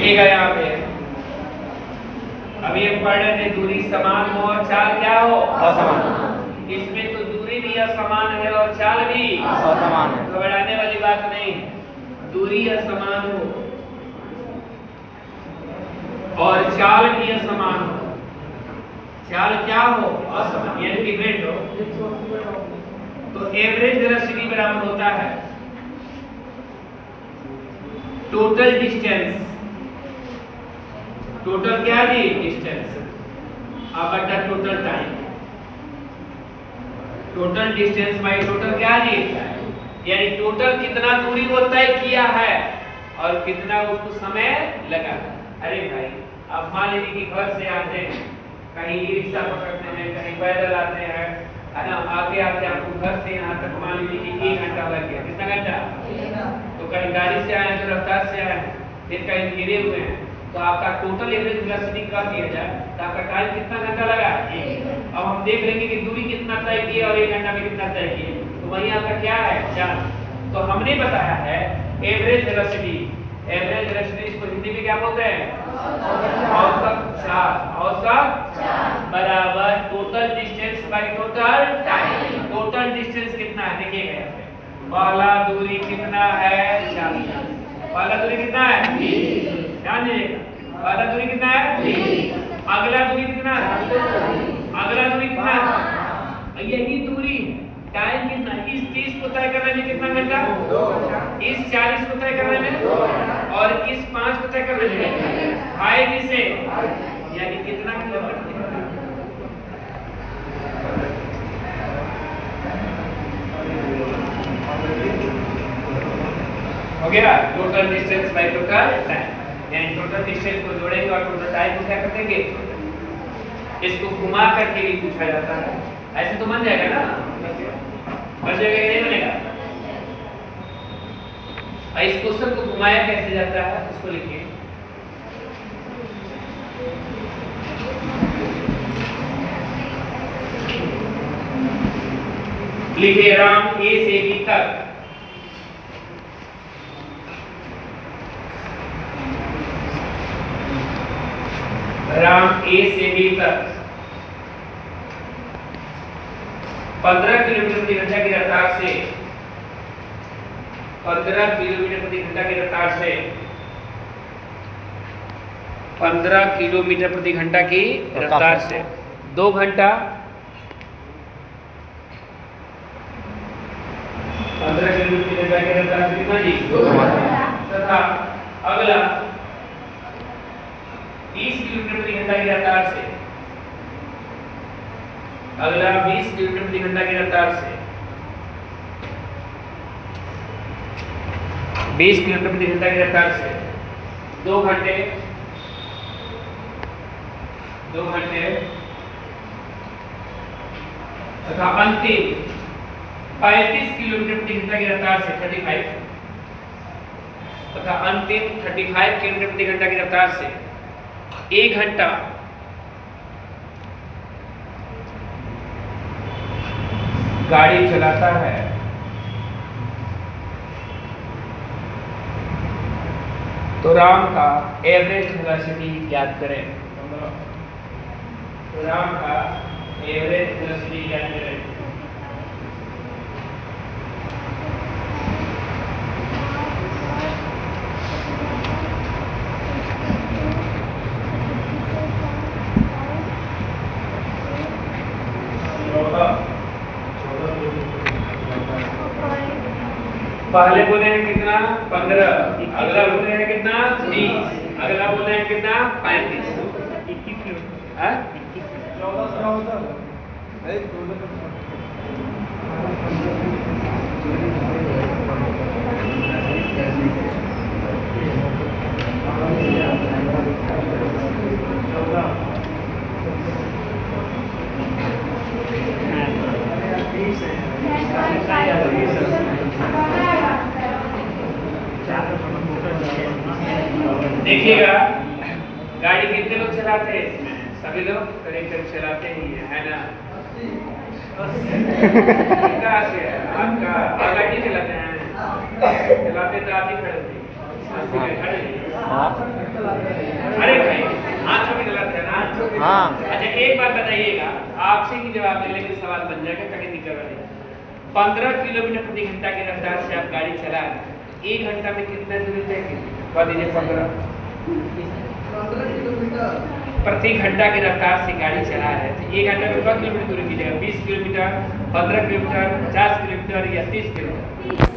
लिखिएगा यहाँ पे। अभी हम पढ़ रहे थे दूरी समान हो और चाल क्या हो, असमान। इसमें तो दूरी भी असमान है और चाल भी असमान है। घबराने वाली बात नहीं। दूरी असमान हो और चाल भी असमान हो। चाल क्या हो, असमान यानी डिफरेंट हो। तो एवरेज वेलोसिटी बराबर होता है टोटल डिस्टेंस। टोटल क्या जी, डिस्टेंस बटा total time. Total distance by total क्या जी, यानी टोटल कितना दूरी वो तय किया है और कितना उसको समय लगा। अरे भाई अब मान लीजिए कि घर से आते हैं, कहीं ई रिक्शा पकड़ते हैं, कहीं पैदल आते हैं, है ना, आते आते आपको घर से यहाँ तक मान लीजिए कि 1 घंटा लग गया। कितना घंटा? तो कहीं गाड़ी से आए, तो रफ्तार से आए, फिर कहीं धीरे हुए हैं, तो आपका टोटल एवरेज वेलोसिटी कर दिया जाए तो आपका टाइम कितना घंटा लगा? अब हम देख लेंगे कि दूरी कितना तय की और 1 घंटा में कितना तय की, तो वही आपका क्या है, चाल। तो हमने बताया है एवरेज वेलोसिटी। एवरेज वेलोसिटी इसको हिंदी में क्या बोलते हैं? औसत चाल। औसत बराबर total distance by total time. Total distance कितना है देखिएगा यहाँ पे। पहला दूरी कितना है, 40। पहला दूरी कितना है, 20। ध्यान दीजिएगा, पहला दूरी कितना है, 20। अगला दूरी कितना है, अगला दूरी कितना है, यही दूरी। टाइम कितना, इस 30 को तय करने में कितना घंटा, इस 40 को तय करने में और इस 5 को तय करने में 5 से, यानी कितना किलोमीटर। हो गया total distance by total time. यानी टोटल डिस्टेंस को जोड़ेंगे और टोटल टाइम को क्या कर देंगे, इसको घुमा करके भी पूछा जाता है। ऐसे तो बन जाएगा ना, बन जाएगा नहीं बनेगा? इस क्वेश्चन को घुमाया कैसे जाता है उसको लिखिए। लिखिए राम ए से बी तक राम ए से बी तक 15 किलोमीटर प्रति घंटा की रफ्तार से 15 किलोमीटर प्रति घंटा की रफ्तार से 15 किलोमीटर प्रति घंटा की रफ्तार से 2 घंटा 15 किलोमीटर प्रति घंटा की रफ्तार से कितना जी, 2 घंटा। तथा अगला 20 किलोमीटर प्रति घंटा की रफ्तार से, अगला 20 किलोमीटर प्रति घंटा की रफ्तार से 20 किलोमीटर प्रति घंटा की रफ्तार से 2 घंटे तथा अंतिम 35 किलोमीटर प्रति घंटा की रफ्तार से 35 तथा अंतिम 35 किलोमीटर प्रति घंटा की रफ्तार से 1 घंटा गाड़ी चलाता है। तो राम का एवरेज वेलोसिटी ज्ञात करें। तो राम का एवरेज वेलोसिटी ज्ञात करें। पहले बोले हैं कितना 15, अगला बोले हैं कितना 20, अगला बोले हैं कितना 35, 21 है 14। देखिएगा गाड़ी कितने लोग चलाते हैं इसमें, सभी लोग करीब करीब चलाते ही है ना। कहाँ से आपका गाड़ी चलाते हैं, चलाते तो आप ही खड़े थे। हाँ अरे भाई आंखों में गलत है ना। हाँ अच्छा एक बात बताइएगा, आपसे ही जवाब देने के सवाल बन जाएगा ताकि दिक्कत बने। 15 किलोमीटर प्रति घंटा की रफ्तार से आप गाड़ी चला रहे हैं, 1 घंटा में कितना दूरी तय की? बता दीजिए। 15 किलोमीटर प्रति घंटा की रफ्तार से गाड़ी चला रहे हैं तो 1 घंटा में कितना किलोमीटर दूरी कीजिएगा? 20 किलोमीटर, 15 किलोमीटर, 50 किलोमीटर या 30 किलोमीटर?